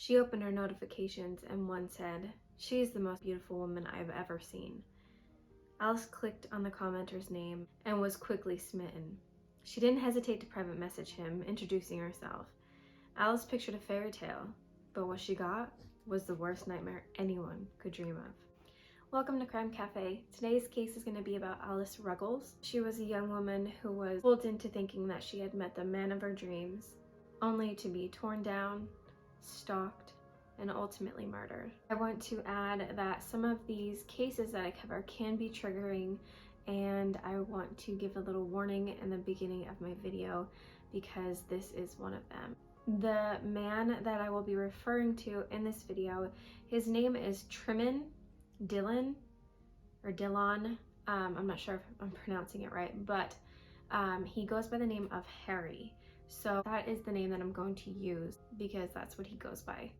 She opened her notifications and one said, "She's the most beautiful woman I've ever seen." Alice clicked on the commenter's name and was quickly smitten. She didn't hesitate to private message him, introducing herself. Alice pictured a fairy tale, but what she got was the worst nightmare anyone could dream of. Welcome to Crime Cafe. Today's case is going to be about Alice Ruggles. She was a young woman who was fooled into thinking that she had met the man of her dreams, only to be torn down, stalked, and ultimately murdered. I want to add that some of these cases that I cover can be triggering, and I want to give a little warning in the beginning of my video because this is one of them. The man that I will be referring to in this video, his name is Dillon. I'm not sure if I'm pronouncing it right, but he goes by the name of Harry. So that is the name that I'm going to use because that's what he goes by.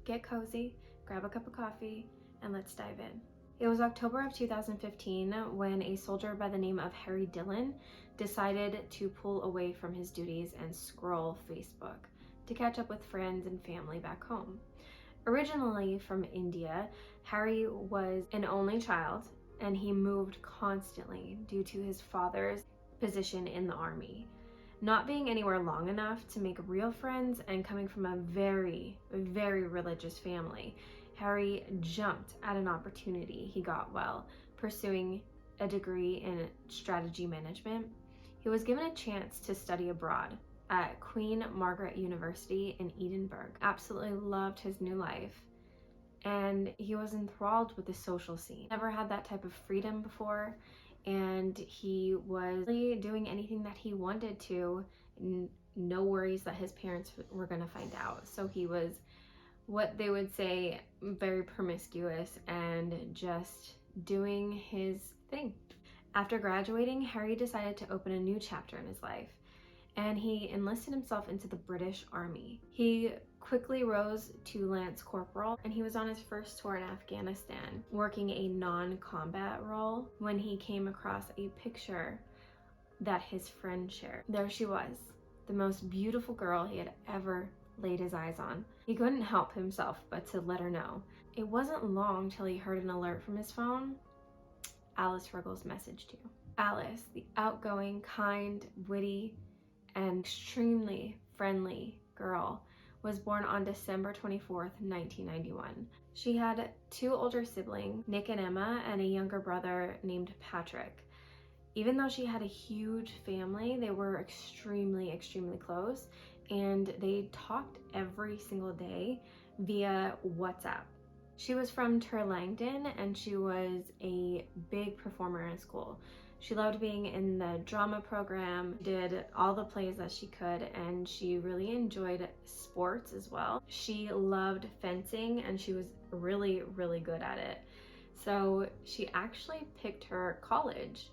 Get cozy, grab a cup of coffee, and let's dive in. It was October of 2015 when a soldier by the name of Harry Dillon decided to pull away from his duties and scroll Facebook to catch up with friends and family back home. Originally from India, Harry was an only child and he moved constantly due to his father's position in the army. Not being anywhere long enough to make real friends and coming from a very, very religious family, Harry jumped at an opportunity he got while pursuing a degree in strategy management. He was given a chance to study abroad at Queen Margaret University in Edinburgh. Absolutely loved his new life, and he was enthralled with the social scene. Never had that type of freedom before, and he was really doing anything that he wanted to, no worries that his parents were going to find out. So he was, what they would say, very promiscuous and just doing his thing. After graduating, Harry decided to open a new chapter in his life, and he enlisted himself into the British Army. He quickly rose to Lance Corporal, and he was on his first tour in Afghanistan, working a non-combat role when he came across a picture that his friend shared. There she was, the most beautiful girl he had ever laid his eyes on. He couldn't help himself but to let her know. It wasn't long till he heard an alert from his phone. Alice Ruggles messaged you. Alice, the outgoing, kind, witty, and extremely friendly girl, was born on December 24th, 1991. She had two older siblings, Nick and Emma, and a younger brother named Patrick. Even though she had a huge family, they were extremely, extremely close, and they talked every single day via WhatsApp. She was from Turlangton, and she was a big performer in school. She loved being in the drama program, did all the plays that she could, and she really enjoyed sports as well. She loved fencing, and she was really, really good at it. So she actually picked her college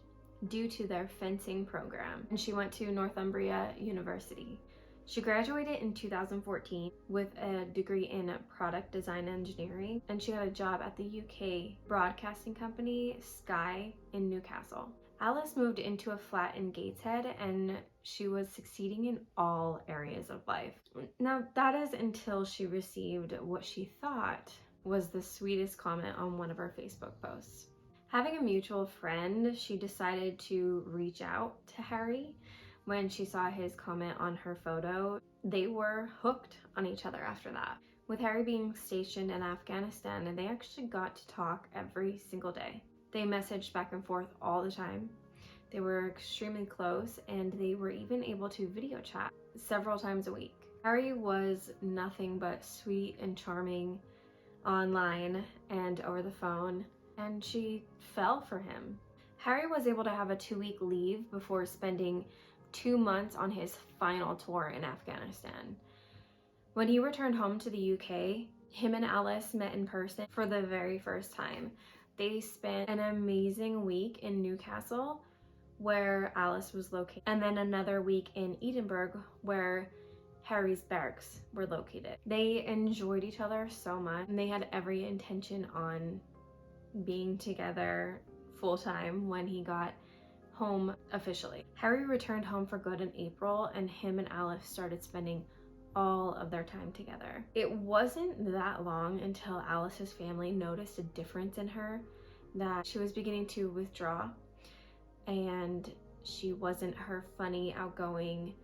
due to their fencing program, and she went to Northumbria University. She graduated in 2014 with a degree in product design engineering, and she got a job at the UK broadcasting company Sky in Newcastle. Alice moved into a flat in Gateshead, and she was succeeding in all areas of life. Now, that is until she received what she thought was the sweetest comment on one of her Facebook posts. Having a mutual friend, she decided to reach out to Harry. When she saw his comment on her photo, they were hooked on each other after that. With Harry being stationed in Afghanistan, they actually got to talk every single day. They messaged back and forth all the time. They were extremely close, and they were even able to video chat several times a week. Harry was nothing but sweet and charming online and over the phone, and she fell for him. Harry was able to have a 2-week leave before spending 2 months on his final tour in Afghanistan. When he returned home to the UK, him and Alice met in person for the very first time. They spent an amazing week in Newcastle, where Alice was located, and then another week in Edinburgh, where Harry's barracks were located. They enjoyed each other so much, and they had every intention on being together full-time when he got home officially. Harry returned home for good in April, and him and Alice started spending all of their time together. It wasn't that long until Alice's family noticed a difference in her, that she was beginning to withdraw, and she wasn't her funny, outgoing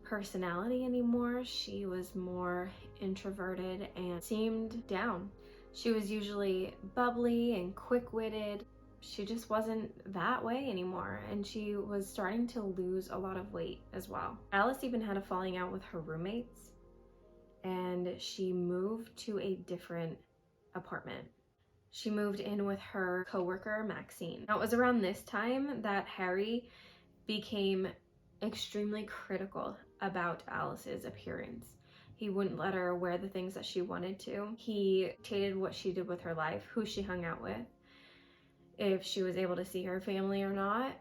personality anymore. She was more introverted and seemed down. She was usually bubbly and quick-witted. She just wasn't that way anymore, and she was starting to lose a lot of weight as well. Alice even had a falling out with her roommates, and she moved to a different apartment. She moved in with her coworker, Maxine. Now, it was around this time that Harry became extremely critical about Alice's appearance. He wouldn't let her wear the things that she wanted to. He dictated what she did with her life, who she hung out with, if she was able to see her family or not,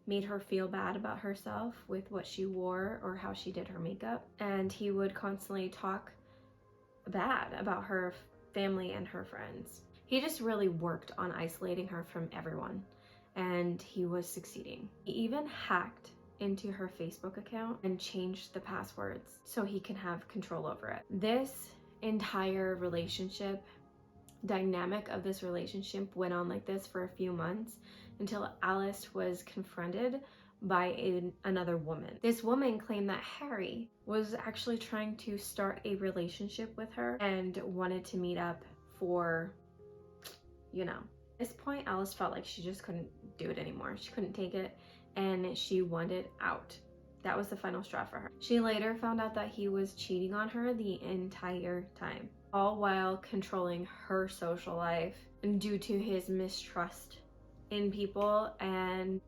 made her feel bad about herself with what she wore or how she did her makeup. And he would constantly talk bad about her family and her friends. He just really worked on isolating her from everyone, and he was succeeding. He even hacked into her Facebook account and changed the passwords so he can have control over it. This entire relationship, dynamic of this relationship, went on like this for a few months until Alice was confronted by another woman. This woman claimed that Harry was actually trying to start a relationship with her and wanted to meet up for, you know. At this point, Alice felt like she just couldn't do it anymore. She couldn't take it, and she wanted out. That was the final straw for her. She later found out that he was cheating on her the entire time, all while controlling her social life due to his mistrust in people, and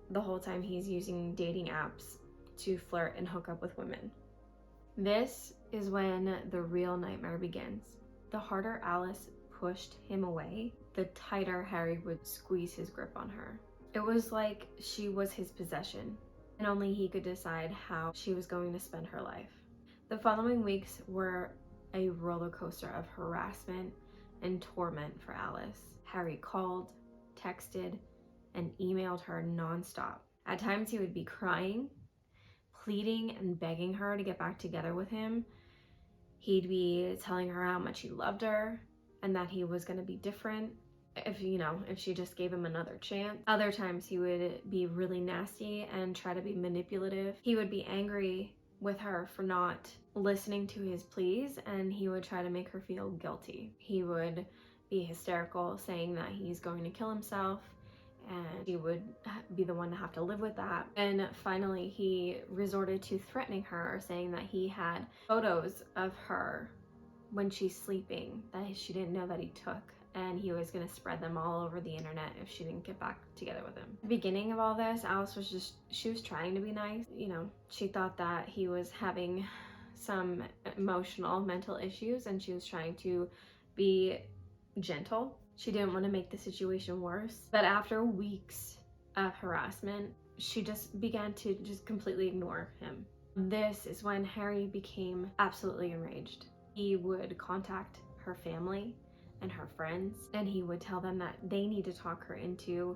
the whole time he's using dating apps to flirt and hook up with women. This is when the real nightmare begins. The harder Alice pushed him away, the tighter Harry would squeeze his grip on her. It was like she was his possession, and only he could decide how she was going to spend her life. The following weeks were a roller coaster of harassment and torment for Alice. Harry called, texted, and emailed her nonstop. At times he would be crying, pleading and begging her to get back together with him. He'd be telling her how much he loved her and that he was going to be different if she just gave him another chance. Other times he would be really nasty and try to be manipulative. He would be angry with her for not listening to his pleas, and he would try to make her feel guilty. He would be hysterical, saying that he's going to kill himself, and she would be the one to have to live with that. And finally, he resorted to threatening her, saying that he had photos of her when she's sleeping that she didn't know that he took, and he was going to spread them all over the internet if she didn't get back together with him. At the beginning of all this, Alice was trying to be nice. She thought that he was having some mental issues, and she was trying to be gentle. She didn't want to make the situation worse. But after weeks of harassment, she just began to completely ignore him. This is when Harry became absolutely enraged. He would contact her family and her friends, and he would tell them that they need to talk her into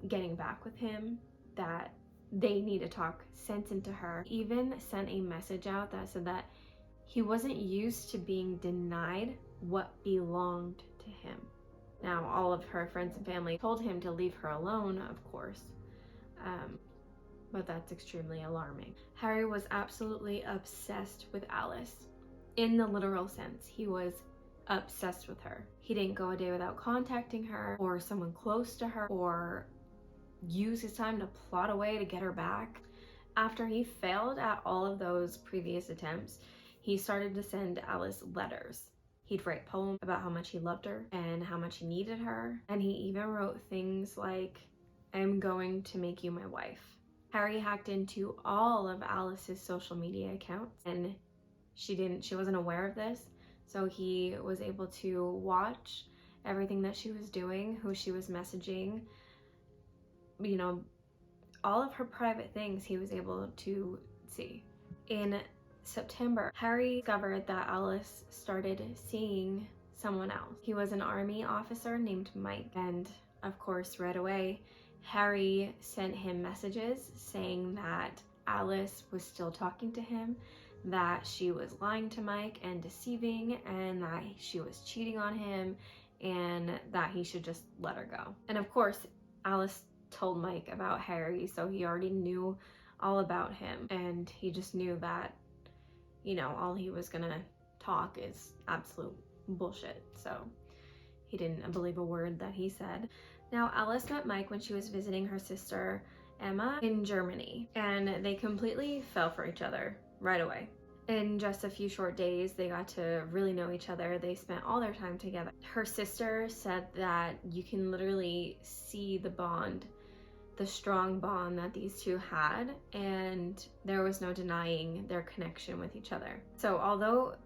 getting back with him, that they need to talk sense into her. He even sent a message out that said that he wasn't used to being denied what belonged to him. Now, all of her friends and family told him to leave her alone, of course, but that's extremely alarming. Harry was absolutely obsessed with Alice. In the literal sense, he was obsessed with her. He didn't go a day without contacting her or someone close to her, or use his time to plot a way to get her back. After he failed at all of those previous attempts, he started to send Alice letters. He'd write poems about how much he loved her and how much he needed her. And he even wrote things like, "I'm going to make you my wife." Harry hacked into all of Alice's social media accounts, and she wasn't aware of this. So he was able to watch everything that she was doing, who she was messaging, all of her private things he was able to see. In September, Harry discovered that Alice started seeing someone else. He was an army officer named Mike, and of course, right away, Harry sent him messages saying that Alice was still talking to him, that she was lying to Mike and deceiving, and that she was cheating on him, and that he should just let her go. And of course, Alice told Mike about Harry, so he already knew all about him, and he just knew that, you know, all he was gonna talk is absolute bullshit, so he didn't believe a word that he said. Now, Alice met Mike when she was visiting her sister Emma in Germany, and they completely fell for each other right away. In just a few short days, they got to really know each other. They spent all their time together. Her sister said that you can literally see the bond, the strong bond that these two had, and there was no denying their connection with each other. So although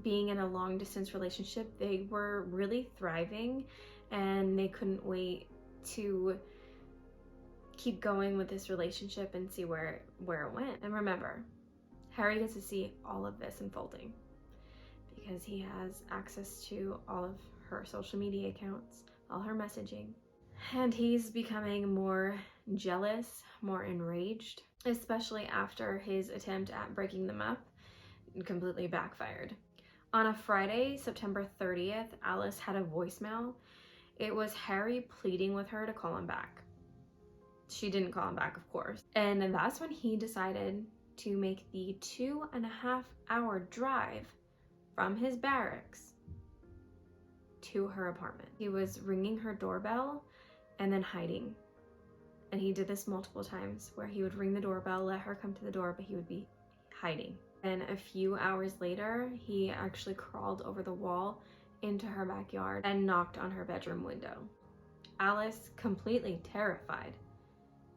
being in a long distance relationship, they were really thriving, and they couldn't wait to keep going with this relationship and see where it went. And remember, Harry gets to see all of this unfolding because he has access to all of her social media accounts, all her messaging, and he's becoming more jealous, more enraged, especially after his attempt at breaking them up completely backfired. On a Friday, September 30th, Alice had a voicemail. It was Harry pleading with her to call him back. She didn't call him back, of course. And that's when he decided to make the 2.5-hour drive from his barracks to her apartment. He was ringing her doorbell and then hiding. And he did this multiple times, where he would ring the doorbell, let her come to the door, but he would be hiding. And a few hours later, he actually crawled over the wall into her backyard and knocked on her bedroom window. Alice, completely terrified,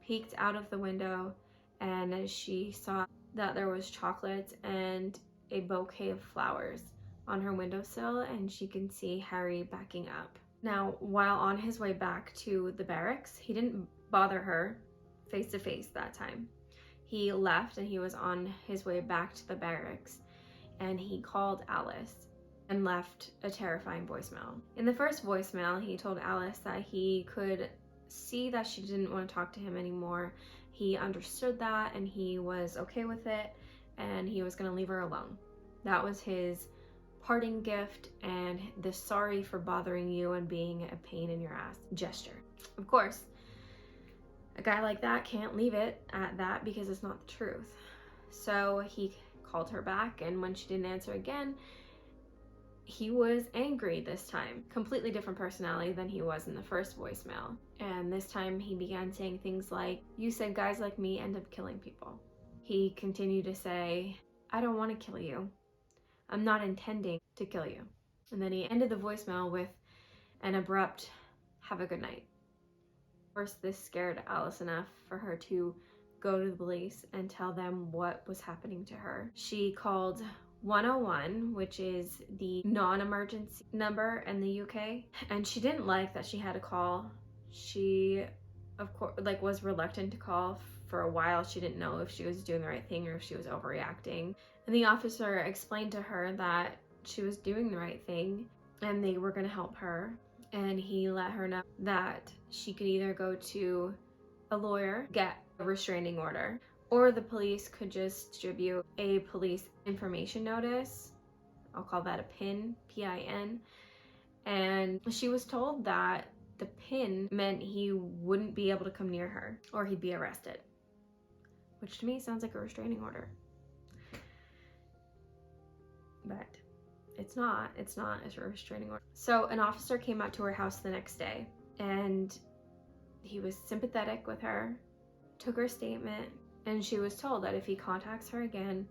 peeked out of the window, and she saw that there was chocolates and a bouquet of flowers on her windowsill, and she can see Harry backing up. Now, while on his way back to the barracks, he didn't bother her face to face that time. He left, and he was on his way back to the barracks, and he called Alice and left a terrifying voicemail. In the first voicemail, he told Alice that he could see that she didn't want to talk to him anymore. He understood that, and he was okay with it, and he was going to leave her alone. That was his parting gift and the sorry for bothering you and being a pain in your ass gesture. Of course, a guy like that can't leave it at that because it's not the truth. So he called her back, and when she didn't answer again, he was angry this time. Completely different personality than he was in the first voicemail. And this time he began saying things like, "You said guys like me end up killing people." He continued to say, "I don't want to kill you. I'm not intending to kill you." And then he ended the voicemail with an abrupt, "Have a good night." Of course, this scared Alice enough for her to go to the police and tell them what was happening to her. She called 101, which is the non-emergency number in the UK, and she didn't like that she had to call. She, of course, was reluctant to call for a while. She didn't know if she was doing the right thing or if she was overreacting. And the officer explained to her that she was doing the right thing and they were going to help her. And he let her know that she could either go to a lawyer, get a restraining order, or the police could just distribute a police information notice. I'll call that a PIN, P-I-N. And she was told that the PIN meant he wouldn't be able to come near her or he'd be arrested, which to me sounds like a restraining order. But it's not a restraining order. So an officer came out to her house the next day, and he was sympathetic with her, took her statement, and she was told that if he contacts her again,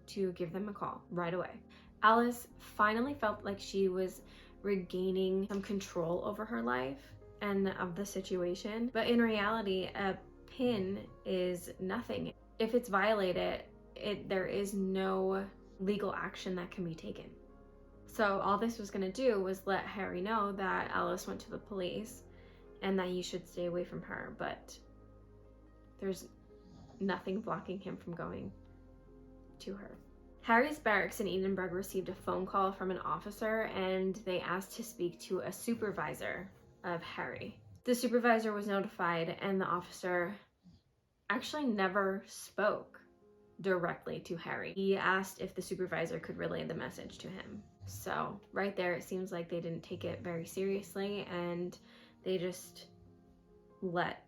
to give them a call right away. Alice finally felt like she was regaining some control over her life and of the situation, but in reality, a PIN is nothing. If it's violated, there is no legal action that can be taken. So all this was going to do was let Harry know that Alice went to the police and that he should stay away from her, but there's nothing blocking him from going to her. Harry's barracks in Edinburgh received a phone call from an officer, and they asked to speak to a supervisor of Harry. The supervisor was notified, and the officer actually never spoke directly to Harry. He asked if the supervisor could relay the message to him. So right there, it seems like they didn't take it very seriously and they just let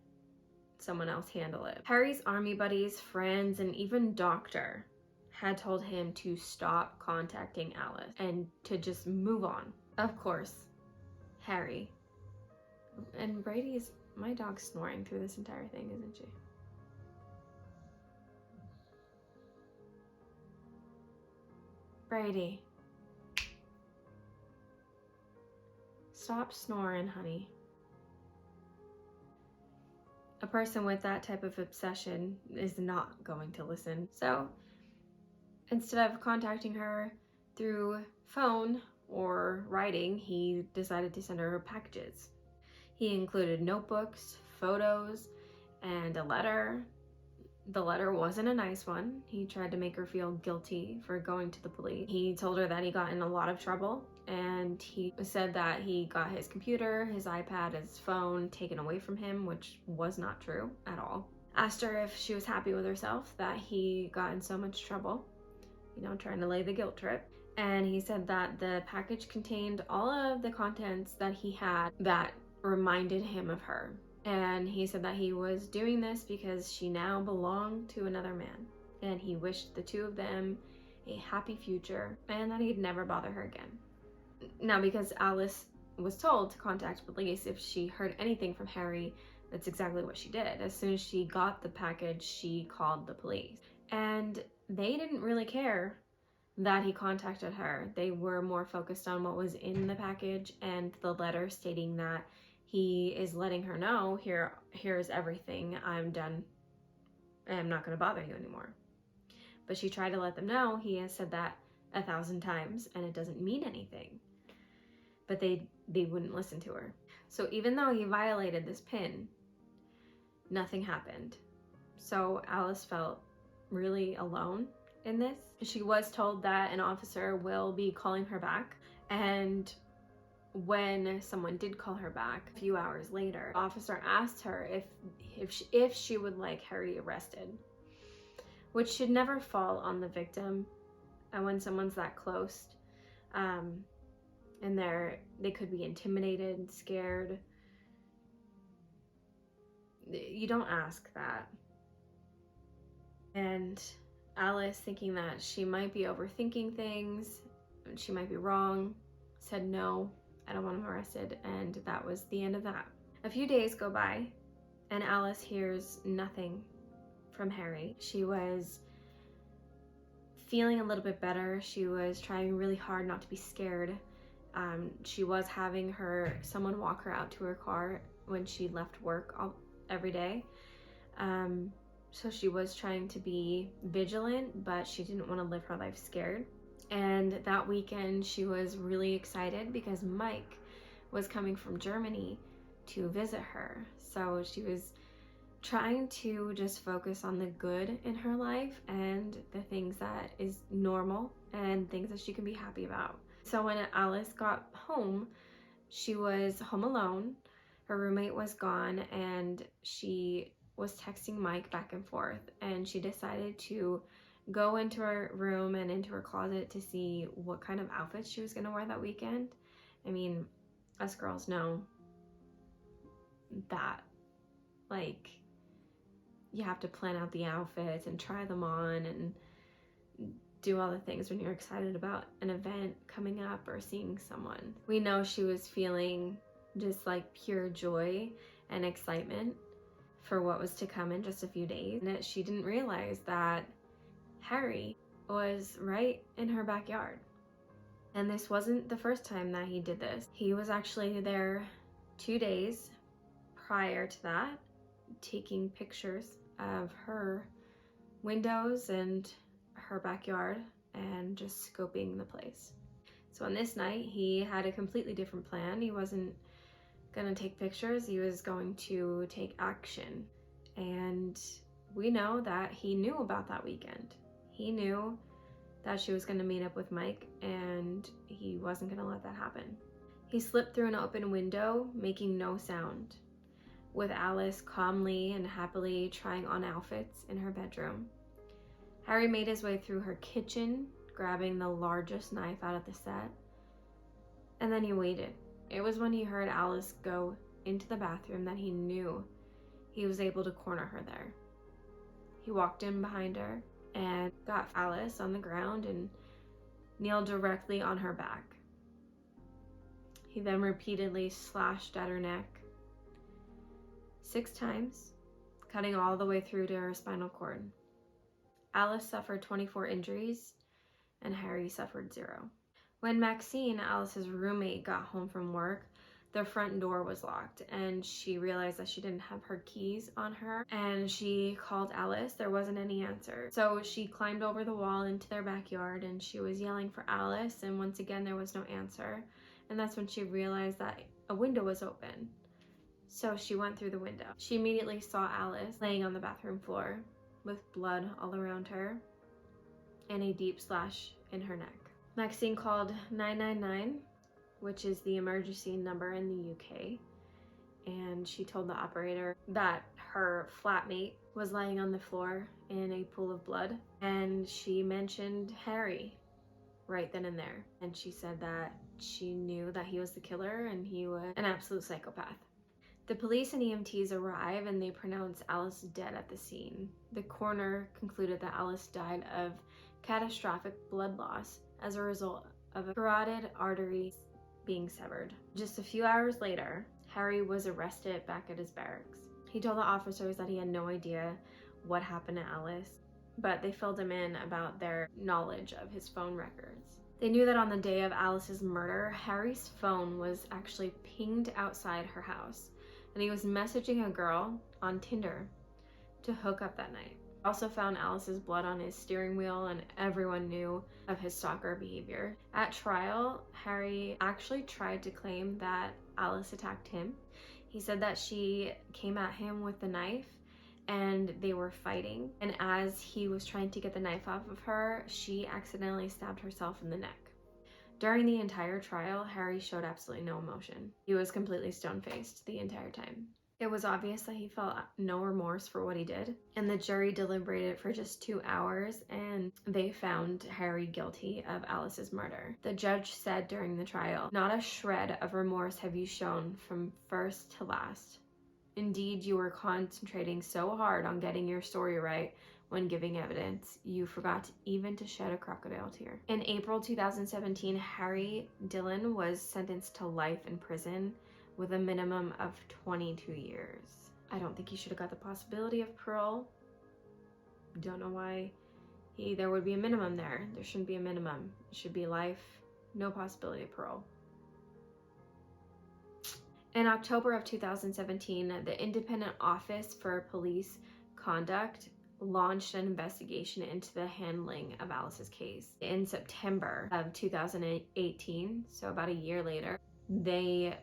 someone else handle it. Harry's army buddies, friends, and even doctor had told him to stop contacting Alice and to just move on. Of course, Harry, and Brady's, my dog's snoring through this entire thing, isn't she? Brady, stop snoring, honey. A person with that type of obsession is not going to listen. So instead of contacting her through phone or writing, he decided to send her packages. He included notebooks, photos, and a letter. The letter wasn't a nice one. He tried to make her feel guilty for going to the police. He told her that he got in a lot of trouble, and he said that he got his computer, his iPad, his phone taken away from him, which was not true at all. Asked her if she was happy with herself that he got in so much trouble, you know, trying to lay the guilt trip. And he said that the package contained all of the contents that he had that reminded him of her. And he said that he was doing this because she now belonged to another man, and he wished the two of them a happy future and that he'd never bother her again. Now, because Alice was told to contact police if she heard anything from Harry, that's exactly what she did. As soon as she got the package, she called the police. And they didn't really care that he contacted her. They were more focused on what was in the package and the letter stating that he is letting her know, here's everything, I'm done, I'm not going to bother you anymore. But she tried to let them know he has said that 1,000 times and it doesn't mean anything. But they wouldn't listen to her. So even though he violated this pin, nothing happened. So Alice felt really alone in this. She was told that an officer will be calling her back, and when someone did call her back a few hours later, the officer asked her if she would like Harry arrested, which should never fall on the victim. And when someone's that close, and they could be intimidated, scared, you don't ask that. And Alice, thinking that she might be overthinking things, she might be wrong, said no, I don't want him arrested, and that was the end of that. A few days go by, and Alice hears nothing from Harry. She was feeling a little bit better. She was trying really hard not to be scared. She was having someone walk her out to her car when she left work every day. So she was trying to be vigilant, but she didn't want to live her life scared. And that weekend, she was really excited because Mike was coming from Germany to visit her. So she was trying to just focus on the good in her life and the things that is normal and things that she can be happy about. So when Alice got home, she was home alone. Her roommate was gone, and she was texting Mike back and forth, and she decided to go into her room and into her closet to see what kind of outfits she was going to wear that weekend. I mean, us girls know that, like, you have to plan out the outfits and try them on and do all the things when you're excited about an event coming up or seeing someone. We know she was feeling just like pure joy and excitement for what was to come in just a few days, and that she didn't realize that Harry was right in her backyard. And this wasn't the first time that he did this. He was actually there 2 days prior to that, taking pictures of her windows and her backyard and just scoping the place. So on this night, he had a completely different plan. He wasn't gonna take pictures, he was going to take action. And we know that he knew about that weekend. He knew that she was gonna meet up with Mike, and he wasn't gonna let that happen. He slipped through an open window, making no sound. with Alice calmly and happily trying on outfits in her bedroom. Harry made his way through her kitchen, grabbing the largest knife out of the set, and then he waited. It was when he heard Alice go into the bathroom that he knew he was able to corner her there. He walked in behind her and got Alice on the ground and kneeled directly on her back. He then repeatedly slashed at her neck 6 times, cutting all the way through to her spinal cord. Alice suffered 24 injuries and Harry suffered 0. When Maxine, Alice's roommate, got home from work, the front door was locked and she realized that she didn't have her keys on her, and she called Alice. There wasn't any answer. So she climbed over the wall into their backyard and she was yelling for Alice, and once again there was no answer. And that's when she realized that a window was open. So she went through the window. She immediately saw Alice laying on the bathroom floor with blood all around her and a deep slash in her neck. Maxine called 999, which is the emergency number in the UK, and she told the operator that her flatmate was lying on the floor in a pool of blood, and she mentioned Harry right then and there, and she said that she knew that he was the killer and he was an absolute psychopath. The police and EMTs arrive and they pronounce Alice dead at the scene. The coroner concluded that Alice died of catastrophic blood loss as a result of a carotid artery being severed. Just a few hours later, Harry was arrested back at his barracks. He told the officers that he had no idea what happened to Alice, but they filled him in about their knowledge of his phone records. They knew that on the day of Alice's murder, Harry's phone was actually pinged outside her house, and he was messaging a girl on Tinder to hook up that night. Also found Alice's blood on his steering wheel, and everyone knew of his stalker behavior. At trial, Harry actually tried to claim that Alice attacked him. He said that she came at him with the knife and they were fighting, and as he was trying to get the knife off of her, she accidentally stabbed herself in the neck. During the entire trial, Harry showed absolutely no emotion. He was completely stone-faced the entire time. It was obvious that he felt no remorse for what he did, and the jury deliberated for just 2 hours and they found Harry guilty of Alice's murder. The judge said during the trial, "Not a shred of remorse have you shown from first to last. Indeed, you were concentrating so hard on getting your story right when giving evidence, you forgot even to shed a crocodile tear." In April 2017, Harry Dillon was sentenced to life in prison with a minimum of 22 years. I don't think he should have got the possibility of parole. Don't know why there would be a minimum there. There shouldn't be a minimum. It should be life, no possibility of parole. In October of 2017, the Independent Office for Police Conduct launched an investigation into the handling of Alice's case. In September of 2018, so about a year later, they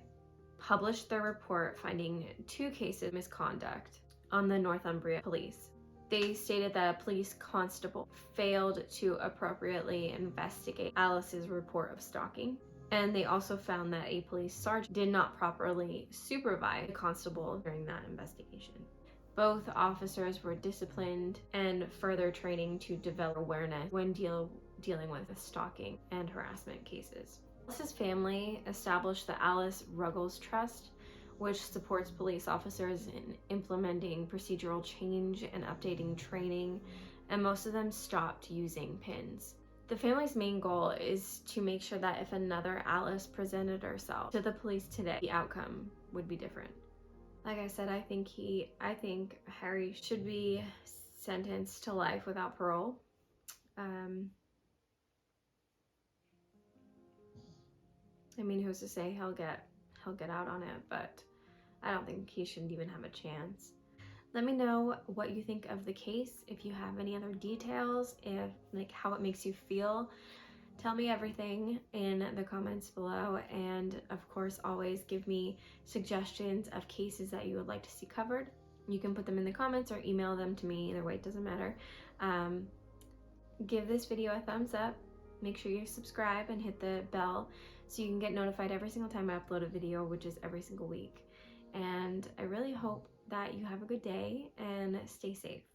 published their report finding 2 cases of misconduct on the Northumbria police. They stated that a police constable failed to appropriately investigate Alice's report of stalking, and they also found that a police sergeant did not properly supervise the constable during that investigation. Both officers were disciplined and further training to develop awareness when dealing with stalking and harassment cases. Alice's family established the Alice Ruggles Trust, which supports police officers in implementing procedural change and updating training, and most of them stopped using pins. The family's main goal is to make sure that if another Alice presented herself to the police today, the outcome would be different. Like I said, I think Harry should be sentenced to life without parole. I mean, who's to say he'll get out on it, but I don't think he should even have a chance. Let me know what you think of the case. If you have any other details, how it makes you feel, tell me everything in the comments below. And of course, always give me suggestions of cases that you would like to see covered. You can put them in the comments or email them to me. Either way, it doesn't matter. Give this video a thumbs up. Make sure you subscribe and hit the bell so you can get notified every single time I upload a video, which is every single week. And I really hope that you have a good day and stay safe.